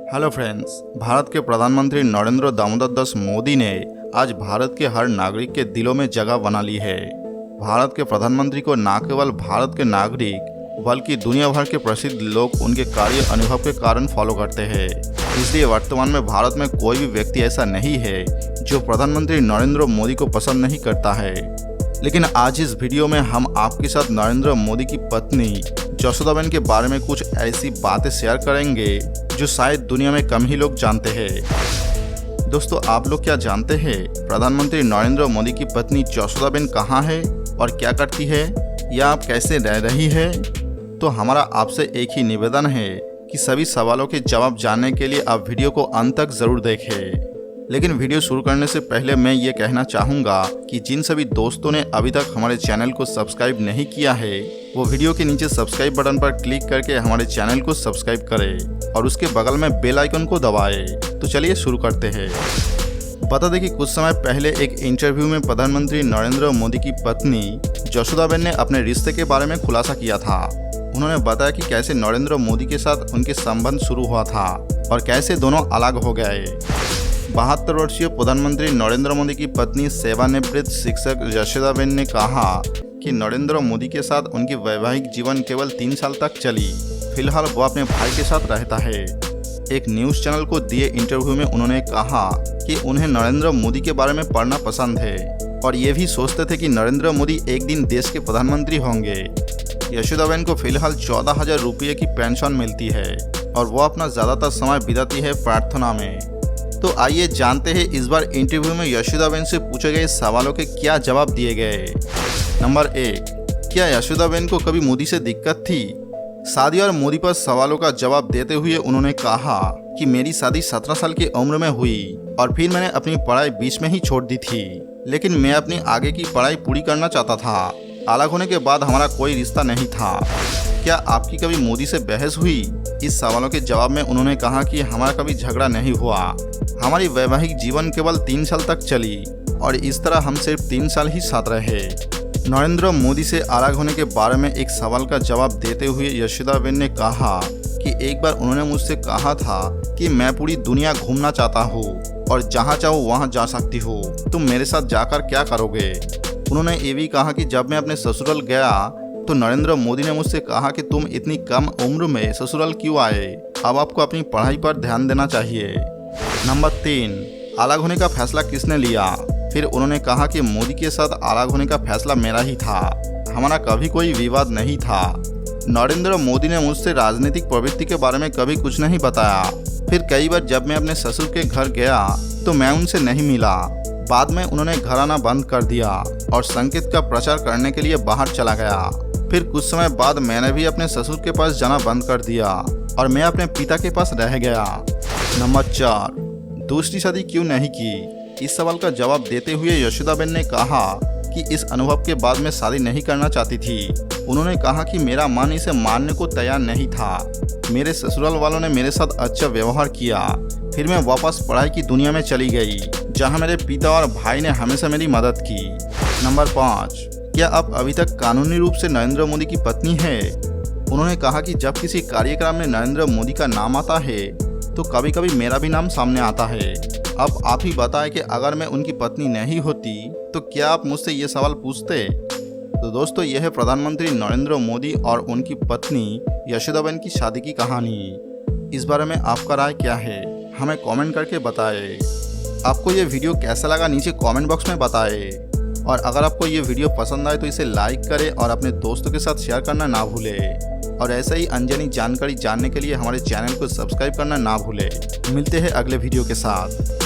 Hello friends, Bharat के प्रधानमंत्री नरेंद्र दामोदर दास मोदी ने आज भारत के हर नागरिक के दिलों में जगह बना ली है। भारत के प्रधानमंत्री को न केवल भारत के नागरिक बल्कि दुनिया भर के प्रसिद्ध लोग उनके कार्य अनुभव के कारण फॉलो करते हैं। इसलिए वर्तमान में भारत में कोई भी व्यक्ति ऐसा नहीं है जो प्रधानमंत्री नरेंद्र मोदी को पसंद नहीं करता है। लेकिन आज इस वीडियो में हम आपके साथ नरेंद्र मोदी की पत्नी जशोदाबेन के बारे में कुछ ऐसी बातें शेयर करेंगे जो शायद दुनिया में कम ही लोग जानते हैं। दोस्तों, आप लोग क्या जानते हैं प्रधानमंत्री नरेंद्र मोदी की पत्नी जशोदाबेन कहाँ है और क्या करती है, या आप कैसे रह रही है? तो हमारा आपसे एक ही निवेदन है कि सभी सवालों के जवाब जानने के लिए आप वीडियो को अंत तक जरूर देखें। लेकिन वीडियो शुरू करने से पहले मैं ये कहना चाहूँगा कि जिन सभी दोस्तों ने अभी तक हमारे चैनल को सब्सक्राइब नहीं किया है वो वीडियो के नीचे सब्सक्राइब बटन पर क्लिक करके हमारे चैनल को सब्सक्राइब करें और उसके बगल में बेल आइकन को दबाएं। तो चलिए शुरू करते हैं। बता दें कि कुछ समय पहले एक इंटरव्यू में प्रधानमंत्री नरेंद्र मोदी की पत्नी जशोदाबेन ने अपने रिश्ते के बारे में खुलासा किया था। उन्होंने बताया कि कैसे नरेंद्र मोदी के साथ उनके संबंध शुरू हुआ था और कैसे दोनों अलग हो गए। 72 वर्षीय प्रधानमंत्री नरेंद्र मोदी की पत्नी सेवानिवृत्त शिक्षक जशोदाबेन ने कहा कि नरेंद्र मोदी के साथ उनकी वैवाहिक जीवन केवल 3 साल तक चली। फिलहाल वो अपने भाई के साथ रहता है। एक न्यूज़ चैनल को दिए इंटरव्यू में उन्होंने कहा कि उन्हें नरेंद्र मोदी के बारे में पढ़ना पसंद है और ये भी सोचते थे कि नरेंद्र मोदी एक दिन देश के प्रधानमंत्री होंगे। जशोदाबेन को फिलहाल 14,000 रुपये की पेंशन मिलती है और वो अपना ज़्यादातर समय बिताती है प्रार्थना में। तो आइए जानते हैं इस बार इंटरव्यू में यशोदाबेन से पूछे गए सवालों के क्या जवाब दिए गए। नंबर 1, क्या यशोदाबेन को कभी मोदी से दिक्कत थी? शादी और मोदी पर सवालों का जवाब देते हुए उन्होंने कहा कि मेरी शादी 17 साल की उम्र में हुई और फिर मैंने अपनी पढ़ाई बीच में ही छोड़ दी थी, लेकिन मैं अपनी आगे की पढ़ाई पूरी करना चाहता था। अलग होने के बाद हमारा कोई रिश्ता नहीं था। क्या आपकी कभी मोदी से बहस हुई? इस सवालों के जवाब में उन्होंने कहा कि हमारा कभी झगड़ा नहीं हुआ। हमारी वैवाहिक जीवन केवल 3 साल तक चली और इस तरह हम सिर्फ 3 साल ही साथ रहे। नरेंद्र मोदी से अलग होने के बारे में एक सवाल का जवाब देते हुए यशोदाबेन ने कहा कि एक बार उन्होंने मुझसे कहा था कि मैं पूरी दुनिया घूमना चाहता हूँ और जहाँ चाहूँ वहाँ जा सकती हूँ, तुम मेरे साथ जाकर क्या करोगे? उन्होंने ये भी कहा कि जब मैं अपने ससुराल गया तो नरेंद्र मोदी ने मुझसे कहा कि तुम इतनी कम उम्र में ससुराल क्यों आए, अब आपको अपनी पढ़ाई पर ध्यान देना चाहिए। नंबर 3, अलग होने का फैसला किसने लिया? फिर उन्होंने कहा कि मोदी के साथ अलग होने का फैसला मेरा ही था, हमारा कभी कोई विवाद नहीं था। नरेंद्र मोदी ने मुझसे राजनीतिक प्रवृत्ति के बारे में कभी कुछ नहीं बताया। फिर कई बार जब मैं अपने ससुर के घर गया तो मैं उनसे नहीं मिला। बाद में उन्होंने घर आना बंद कर दिया और संकेत का प्रचार करने के लिए बाहर चला गया। फिर कुछ समय बाद मैंने भी अपने ससुर के पास जाना बंद कर दिया और मैं अपने पिता के पास रह गया। नंबर 4, दूसरी शादी क्यों नहीं की? इस सवाल का जवाब देते हुए यशोदाबेन ने कहा कि इस अनुभव के बाद मैं शादी नहीं करना चाहती थी। उन्होंने कहा कि मेरा मन इसे मानने को तैयार नहीं था। मेरे ससुराल वालों ने मेरे साथ अच्छा व्यवहार किया। फिर मैं वापस पढ़ाई की दुनिया में चली गई जहां मेरे पिता और भाई ने हमेशा मेरी मदद की। नंबर 5, क्या आप अभी तक कानूनी रूप से नरेंद्र मोदी की पत्नी है? उन्होंने कहा कि जब किसी कार्यक्रम में नरेंद्र मोदी का नाम आता है तो कभी कभी मेरा भी नाम सामने आता है। अब आप ही बताएं कि अगर मैं उनकी पत्नी नहीं होती तो क्या आप मुझसे ये सवाल पूछते? तो दोस्तों, यह है प्रधानमंत्री नरेंद्र मोदी और उनकी पत्नी यशोदाबेन की शादी की कहानी। इस बारे में आपका राय क्या है, हमें कमेंट करके बताएं। आपको ये वीडियो कैसा लगा नीचे कमेंट बॉक्स में बताएं। और अगर आपको ये वीडियो पसंद आए तो इसे लाइक करें और अपने दोस्तों के साथ शेयर करना ना भूलें। और ऐसे ही अनजानी जानकारी जानने के लिए हमारे चैनल को सब्सक्राइब करना ना भूलें। मिलते हैं अगले वीडियो के साथ।